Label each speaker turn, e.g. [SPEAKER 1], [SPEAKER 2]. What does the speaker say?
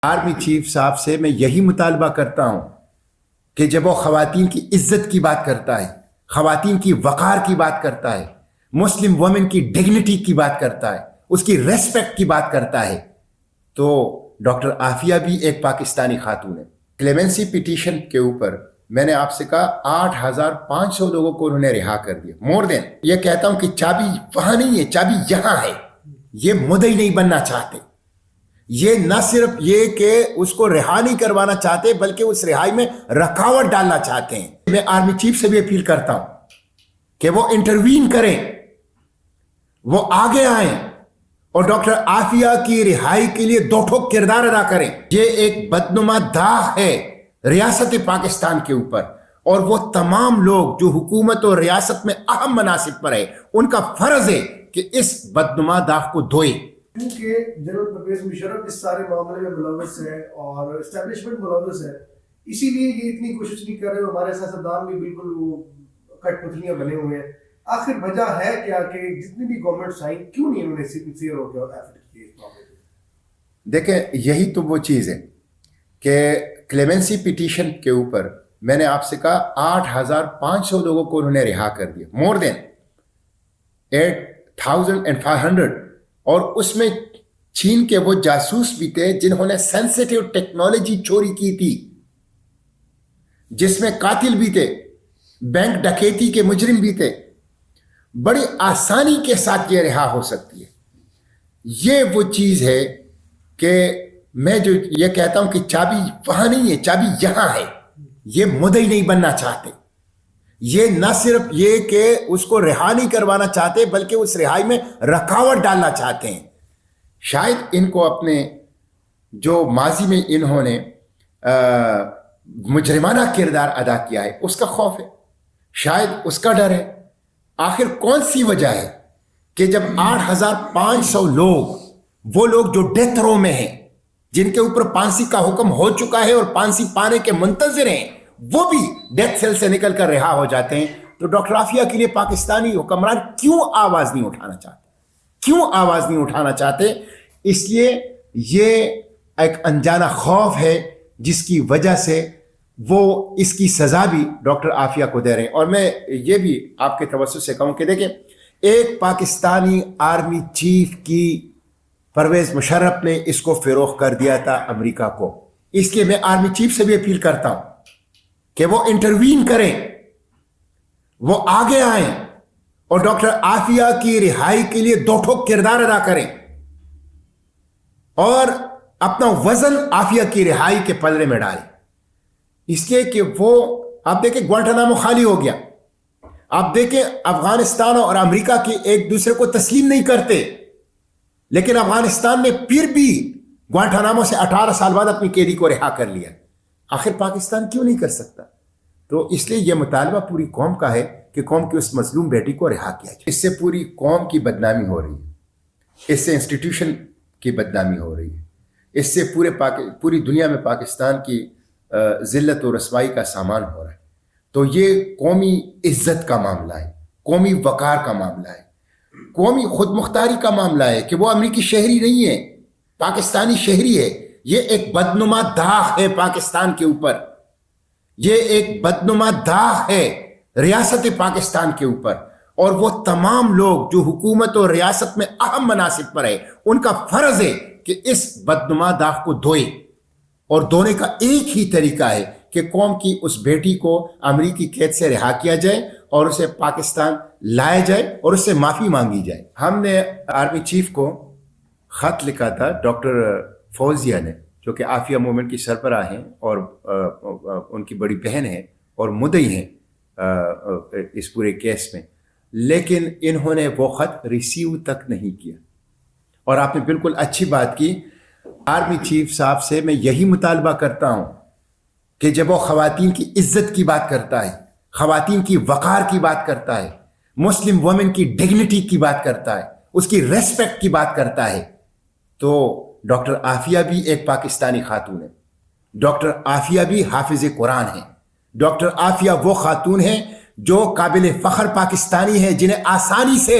[SPEAKER 1] Army chief صاحب سے میں یہی مطالبہ کرتا ہوں کہ جب وہ خواتین کی عزت کی بات کرتا ہے، خواتین کی وقار کی بات کرتا ہے، مسلم وومن کی ڈگنیٹی کی بات کرتا ہے، اس کی ریسپیکٹ کی بات کرتا ہے، تو ڈاکٹر عافیہ بھی ایک پاکستانی خاتون ہے۔ کلیمنسی پٹیشن کے اوپر میں نے آپ سے کہا 8500 لوگوں کو انہوں نے رہا کر دیا، مور دین۔ یہ کہتا ہوں کہ چابی وہاں نہیں ہے، چابی یہاں ہے۔ یہ مدعی نہیں بننا چاہتے، یہ نہ صرف یہ کہ اس کو رہا نہیں کروانا چاہتے بلکہ اس رہائی میں رکاوٹ ڈالنا چاہتے ہیں۔ میں آرمی چیف سے بھی اپیل کرتا ہوں کہ وہ انٹروین کریں، وہ آگے آئیں اور ڈاکٹر عافیہ کی رہائی کے لیے دو ٹھوک کردار ادا کریں۔ یہ ایک بدنما داغ ہے ریاست پاکستان کے اوپر، اور وہ تمام لوگ جو حکومت اور ریاست میں اہم مناصب پر ہے ان کا فرض ہے کہ اس بدنما داغ کو دھوئے۔
[SPEAKER 2] کیونکہ جنرل پرویز مشرف اس سارے معاملے میں ملوث ہے اور اسٹیبلشمنٹ ملوث ہے، اسی لیے یہ اتنی کوشش نہیں کر رہے۔ ہمارے سیاستدان بھی بالکل وہ کٹ پتلیاں بنے ہوئے ہیں۔ آخر وجہ ہے کیا کہ جتنی بھی گورنمنٹس آئیں کیوں نہیں انہوں نے سنسیئر ہو کے ایفرٹ کیے اس معاملے میں؟
[SPEAKER 1] دیکھیں، یہی تو وہ چیز ہے کہ کلیمنسی پٹیشن کے اوپر میں نے آپ سے کہا 8500 لوگوں کو انہوں نے رہا کر دیا، مور دین 8500، اور اس میں چین کے وہ جاسوس بھی تھے جنہوں نے سینسیٹیو ٹیکنالوجی چوری کی تھی، جس میں قاتل بھی تھے، بینک ڈکیتی کے مجرم بھی تھے۔ بڑی آسانی کے ساتھ یہ رہا ہو سکتی ہے۔ یہ وہ چیز ہے کہ میں جو یہ کہتا ہوں کہ چابی وہاں نہیں ہے، چابی یہاں ہے۔ یہ مدعی نہیں بننا چاہتے، یہ نہ صرف یہ کہ اس کو رہا نہیں کروانا چاہتے بلکہ اس رہائی میں رکاوٹ ڈالنا چاہتے ہیں۔ شاید ان کو اپنے جو ماضی میں انہوں نے مجرمانہ کردار ادا کیا ہے اس کا خوف ہے، شاید اس کا ڈر ہے۔ آخر کون سی وجہ ہے کہ جب 8500 لوگ، وہ لوگ جو ڈیتھ رو میں ہیں، جن کے اوپر پھانسی کا حکم ہو چکا ہے اور پھانسی پانے کے منتظر ہیں، وہ بھی ڈیتھ سیل سے نکل کر رہا ہو جاتے ہیں، تو ڈاکٹر عافیہ کے لیے پاکستانی حکمران کیوں آواز نہیں اٹھانا چاہتے؟ کیوں آواز نہیں اٹھانا چاہتے؟ اس لیے یہ ایک انجانہ خوف ہے جس کی وجہ سے وہ اس کی سزا بھی ڈاکٹر عافیہ کو دے رہے ہیں۔ اور میں یہ بھی آپ کے توسط سے کہوں کہ دیکھیں، ایک پاکستانی آرمی چیف کی پرویز مشرف نے اس کو فروخت کر دیا تھا امریکہ کو، اس لیے میں آرمی چیف سے بھی اپیل کرتا ہوں کہ وہ انٹروین کریں، وہ آگے آئیں اور ڈاکٹر عافیہ کی رہائی کے لیے دو ٹھوک کردار ادا کریں اور اپنا وزن عافیہ کی رہائی کے پلڑے میں ڈالیں۔ اس لیے کہ وہ آپ دیکھیں گوانٹانامو خالی ہو گیا، آپ دیکھیں افغانستان اور امریکہ کی ایک دوسرے کو تسلیم نہیں کرتے، لیکن افغانستان نے پھر بھی گوانٹانامو سے 18 سال بعد اپنی قیدی کو رہا کر لیا۔ آخر پاکستان کیوں نہیں کر سکتا؟ تو اس لیے یہ مطالبہ پوری قوم کا ہے کہ قوم کی اس مظلوم بیٹی کو رہا کیا جائے۔ اس سے پوری قوم کی بدنامی ہو رہی ہے، اس سے انسٹیٹیوشن کی بدنامی ہو رہی ہے، اس سے پوری دنیا میں پاکستان کی ذلت و رسوائی کا سامان ہو رہا ہے۔ تو یہ قومی عزت کا معاملہ ہے، قومی وقار کا معاملہ ہے، قومی خود مختاری کا معاملہ ہے کہ وہ امریکی شہری نہیں ہے، پاکستانی شہری ہے۔ یہ ایک بدنما داغ ہے پاکستان کے اوپر، یہ ایک بدنما داغ ہے ریاست پاکستان کے اوپر، اور وہ تمام لوگ جو حکومت اور ریاست میں اہم مناصب پر ہے ان کا فرض ہے کہ اس بدنما داغ کو دھوئے، اور دھونے کا ایک ہی طریقہ ہے کہ قوم کی اس بیٹی کو امریکی قید سے رہا کیا جائے اور اسے پاکستان لایا جائے اور اس سے معافی مانگی جائے۔ ہم نے آرمی چیف کو خط لکھا تھا، ڈاکٹر فوزیہ نے، جو کہ عافیہ موومنٹ کی سربراہ ہیں اور ان کی بڑی بہن ہیں اور مدعی ہیں اس پورے کیس میں، لیکن انہوں نے وہ خط ریسیو تک نہیں کیا۔ اور آپ نے بالکل اچھی بات کی، آرمی چیف صاحب سے میں یہی مطالبہ کرتا ہوں کہ جب وہ خواتین کی عزت کی بات کرتا ہے، خواتین کی وقار کی بات کرتا ہے، مسلم وومن کی ڈگنیٹی کی بات کرتا ہے، اس کی ریسپیکٹ کی بات کرتا ہے، تو ڈاکٹر عافیہ بھی ایک پاکستانی خاتون ہے، ڈاکٹر عافیہ بھی حافظ قرآن ہے، ڈاکٹر عافیہ وہ خاتون ہیں جو قابل فخر پاکستانی ہیں، جنہیں آسانی سے